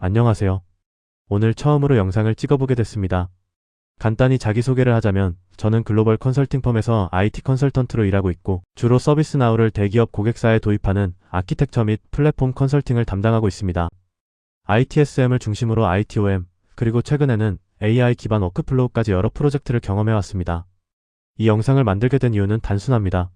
안녕하세요. 오늘 처음으로 영상을 찍어보게 됐습니다. 간단히 자기소개를 하자면 저는 글로벌 컨설팅 펌에서 IT 컨설턴트로 일하고 있고 주로 서비스나우를 대기업 고객사에 도입하는 아키텍처 및 플랫폼 컨설팅을 담당하고 있습니다. ITSM을 중심으로 ITOM, 그리고 최근에는 AI 기반 워크플로우까지 여러 프로젝트를 경험해왔습니다. 이 영상을 만들게 된 이유는 단순합니다.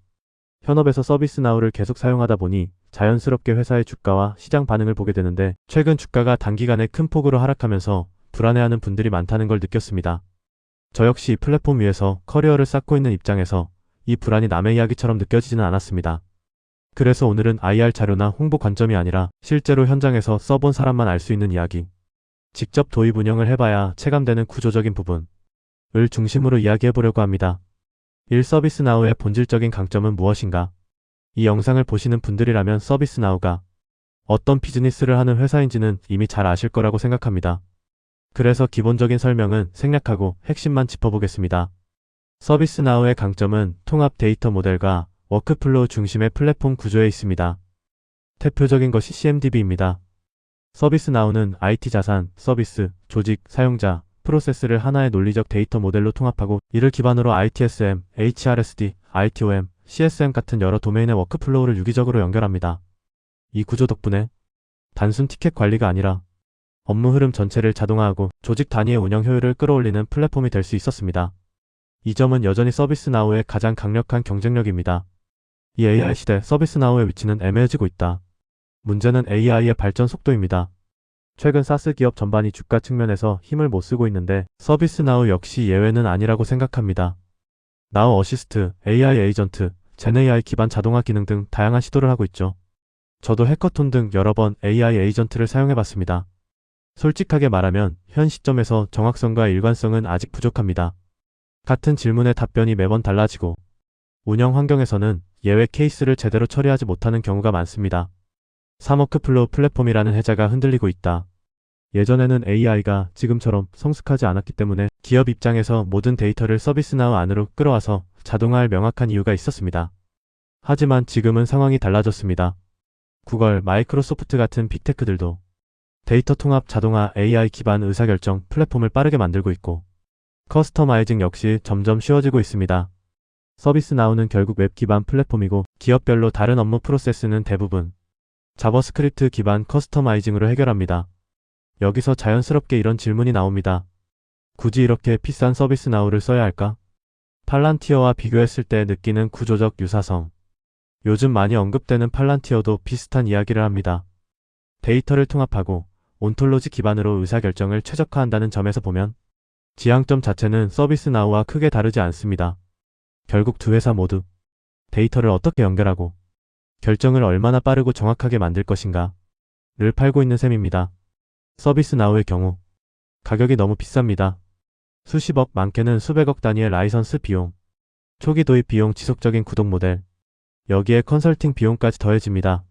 현업에서 서비스나우를 계속 사용하다 보니 자연스럽게 회사의 주가와 시장 반응을 보게 되는데 최근 주가가 단기간에 큰 폭으로 하락하면서 불안해하는 분들이 많다는 걸 느꼈습니다. 저 역시 이 플랫폼 위에서 커리어를 쌓고 있는 입장에서 이 불안이 남의 이야기처럼 느껴지지는 않았습니다. 그래서 오늘은 IR 자료나 홍보 관점이 아니라 실제로 현장에서 써본 사람만 알 수 있는 이야기, 직접 도입 운영을 해봐야 체감되는 구조적인 부분을 중심으로 이야기해보려고 합니다. 1. 서비스나우의 본질적인 강점은 무엇인가? 이 영상을 보시는 분들이라면 서비스나우가 어떤 비즈니스를 하는 회사인지는 이미 잘 아실 거라고 생각합니다. 그래서 기본적인 설명은 생략하고 핵심만 짚어보겠습니다. 서비스나우의 강점은 통합 데이터 모델과 워크플로우 중심의 플랫폼 구조에 있습니다. 대표적인 것이 CMDB입니다. 서비스나우는 IT 자산, 서비스, 조직, 사용자, 프로세스를 하나의 논리적 데이터 모델로 통합하고 이를 기반으로 ITSM, HRSD, ITOM, CSM 같은 여러 도메인의 워크플로우를 유기적으로 연결합니다. 이 구조 덕분에 단순 티켓 관리가 아니라 업무 흐름 전체를 자동화하고 조직 단위의 운영 효율을 끌어올리는 플랫폼이 될 수 있었습니다. 이 점은 여전히 서비스나우의 가장 강력한 경쟁력입니다. 이 AI 시대 서비스나우의 위치는 애매해지고 있다. 문제는 AI의 발전 속도입니다. 최근 사스 기업 전반이 주가 측면에서 힘을 못 쓰고 있는데 서비스나우 역시 예외는 아니라고 생각합니다. 나우 어시스트, AI 에이전트, 젠AI 기반 자동화 기능 등 다양한 시도를 하고 있죠. 저도 해커톤 등 여러 번 AI 에이전트를 사용해봤습니다. 솔직하게 말하면 현 시점에서 정확성과 일관성은 아직 부족합니다. 같은 질문의 답변이 매번 달라지고 운영 환경에서는 예외 케이스를 제대로 처리하지 못하는 경우가 많습니다. 사워크플로우 플랫폼이라는 해자가 흔들리고 있다. 예전에는 AI가 지금처럼 성숙하지 않았기 때문에 기업 입장에서 모든 데이터를 서비스나우 안으로 끌어와서 자동화할 명확한 이유가 있었습니다. 하지만 지금은 상황이 달라졌습니다. 구글, 마이크로소프트 같은 빅테크들도 데이터 통합 자동화 AI 기반 의사결정 플랫폼을 빠르게 만들고 있고 커스터마이징 역시 점점 쉬워지고 있습니다. 서비스나우는 결국 웹 기반 플랫폼이고 기업별로 다른 업무 프로세스는 대부분 자바스크립트 기반 커스터마이징으로 해결합니다. 여기서 자연스럽게 이런 질문이 나옵니다. 굳이 이렇게 비싼 서비스나우를 써야 할까? 팔란티어와 비교했을 때 느끼는 구조적 유사성. 요즘 많이 언급되는 팔란티어도 비슷한 이야기를 합니다. 데이터를 통합하고 온톨로지 기반으로 의사결정을 최적화한다는 점에서 보면 지향점 자체는 서비스나우와 크게 다르지 않습니다. 결국 두 회사 모두 데이터를 어떻게 연결하고 결정을 얼마나 빠르고 정확하게 만들 것인가 를 팔고 있는 셈입니다. 서비스나우의 경우 가격이 너무 비쌉니다. 수십억, 많게는 수백억 단위의 라이선스 비용, 초기 도입 비용, 지속적인 구독 모델, 여기에 컨설팅 비용까지 더해집니다.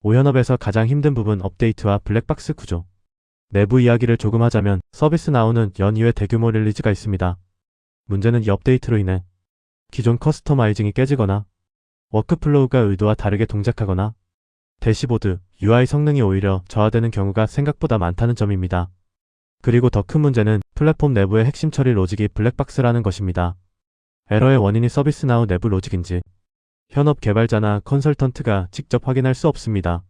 오현업에서 가장 힘든 부분 업데이트와 블랙박스 구조. 내부 이야기를 조금 하자면 서비스나우는 연이외 대규모 릴리즈가 있습니다. 문제는 이 업데이트로 인해 기존 커스터마이징이 깨지거나 워크플로우가 의도와 다르게 동작하거나 대시보드, UI 성능이 오히려 저하되는 경우가 생각보다 많다는 점입니다. 그리고 더 큰 문제는 플랫폼 내부의 핵심 처리 로직이 블랙박스라는 것입니다. 에러의 원인이 서비스나우 내부 로직인지 현업 개발자나 컨설턴트가 직접 확인할 수 없습니다.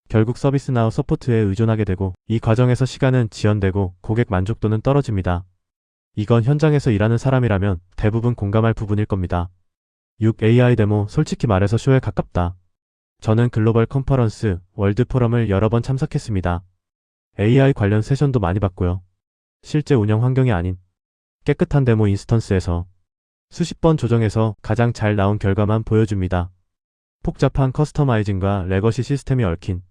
결국 서비스나우 서포트에 의존하게 되고 이 과정에서 시간은 지연되고 고객 만족도는 떨어집니다. 이건 현장에서 일하는 사람이라면 대부분 공감할 부분일 겁니다. 6. AI 데모, 솔직히 말해서 쇼에 가깝다. 저는 글로벌 컨퍼런스, 월드 포럼을 여러 번 참석했습니다. AI 관련 세션도 많이 봤고요. 실제 운영 환경이 아닌 깨끗한 데모 인스턴스에서 수십 번 조정해서 가장 잘 나온 결과만 보여줍니다. 복잡한 커스터마이징과 레거시 시스템이 얽힌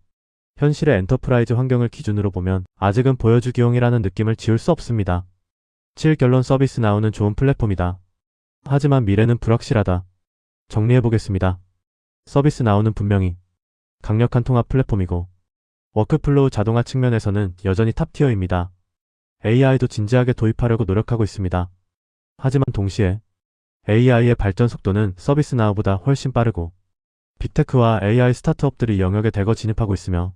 현실의 엔터프라이즈 환경을 기준으로 보면 아직은 보여주기용이라는 느낌을 지울 수 없습니다. 7. 결론 서비스나우는 좋은 플랫폼이다. 하지만 미래는 불확실하다. 정리해보겠습니다. 서비스나우는 분명히 강력한 통합 플랫폼이고 워크플로우 자동화 측면에서는 여전히 탑티어입니다. AI도 진지하게 도입하려고 노력하고 있습니다. 하지만 동시에 AI의 발전 속도는 서비스나우보다 훨씬 빠르고 빅테크와 AI 스타트업들이 이 영역에 대거 진입하고 있으며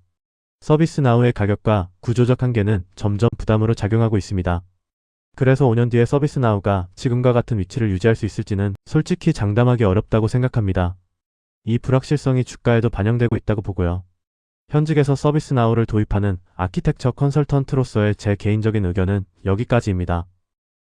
서비스나우의 가격과 구조적 한계는 점점 부담으로 작용하고 있습니다. 그래서 5년 뒤에 서비스나우가 지금과 같은 위치를 유지할 수 있을지는 솔직히 장담하기 어렵다고 생각합니다. 이 불확실성이 주가에도 반영되고 있다고 보고요. 현직에서 서비스나우를 도입하는 아키텍처 컨설턴트로서의 제 개인적인 의견은 여기까지입니다.